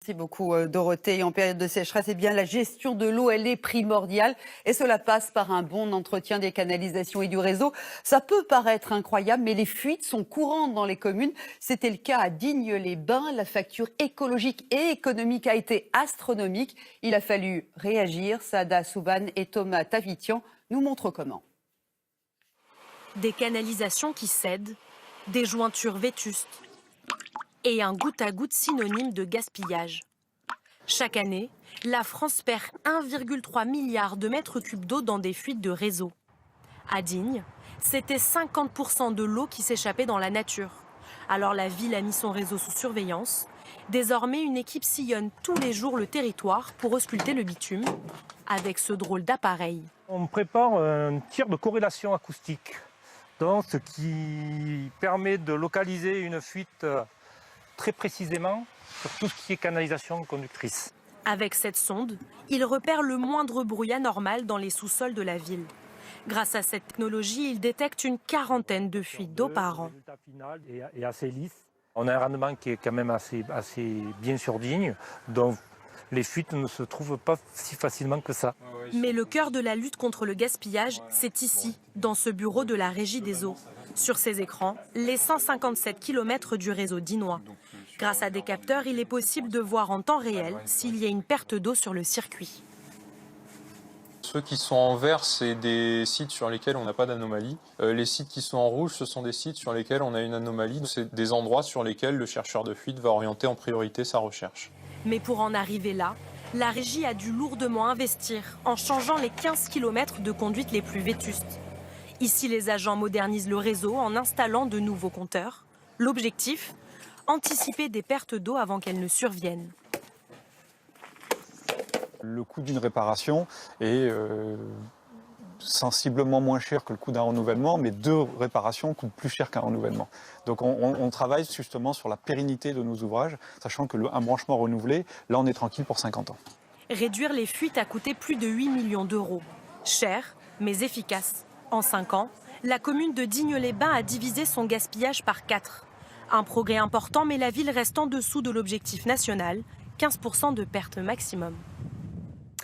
Merci beaucoup Dorothée. En période de sécheresse, eh bien, la gestion de l'eau, elle est primordiale et cela passe par un bon entretien des canalisations et du réseau. Ça peut paraître incroyable, mais les fuites sont courantes dans les communes. C'était le cas à Digne-les-Bains. La facture écologique et économique a été astronomique. Il a fallu réagir. Saada Souban et Thomas Tavitian nous montrent comment. Des canalisations qui cèdent, des jointures vétustes et un goutte-à-goutte synonyme de gaspillage. Chaque année, la France perd 1,3 milliard de mètres cubes d'eau dans des fuites de réseau. À Digne, c'était 50% de l'eau qui s'échappait dans la nature. Alors la ville a mis son réseau sous surveillance. Désormais, une équipe sillonne tous les jours le territoire pour ausculter le bitume avec ce drôle d'appareil. On prépare un tir de corrélation acoustique, donc ce qui permet de localiser une fuite très précisément sur tout ce qui est canalisation conductrice. Avec cette sonde, il repère le moindre bruit anormal dans les sous-sols de la ville. Grâce à cette technologie, il détecte une quarantaine de fuites d'eau par an. Le résultat final est assez lisse. On a un rendement qui est quand même assez bien sur Digne, donc les fuites ne se trouvent pas si facilement que ça. Mais le cœur de la lutte contre le gaspillage, c'est ici, dans ce bureau de la Régie des eaux. Sur ces écrans, les 157 km du réseau dinois. Grâce à des capteurs, il est possible de voir en temps réel s'il y a une perte d'eau sur le circuit. Ceux qui sont en vert, c'est des sites sur lesquels on n'a pas d'anomalie. Les sites qui sont en rouge, ce sont des sites sur lesquels on a une anomalie. C'est des endroits sur lesquels le chercheur de fuite va orienter en priorité sa recherche. Mais pour en arriver là, la régie a dû lourdement investir en changeant les 15 km de conduite les plus vétustes. Ici, les agents modernisent le réseau en installant de nouveaux compteurs. L'objectif ? Anticiper des pertes d'eau avant qu'elles ne surviennent. Le coût d'une réparation est sensiblement moins cher que le coût d'un renouvellement, mais deux réparations coûtent plus cher qu'un renouvellement. Donc on travaille justement sur la pérennité de nos ouvrages, sachant qu'un branchement renouvelé, là on est tranquille pour 50 ans. Réduire les fuites a coûté plus de 8 millions d'euros. Cher, mais efficace. En 5 ans, la commune de Digne-les-Bains a divisé son gaspillage par 4. Un progrès important, mais la ville reste en dessous de l'objectif national, 15% de perte maximum.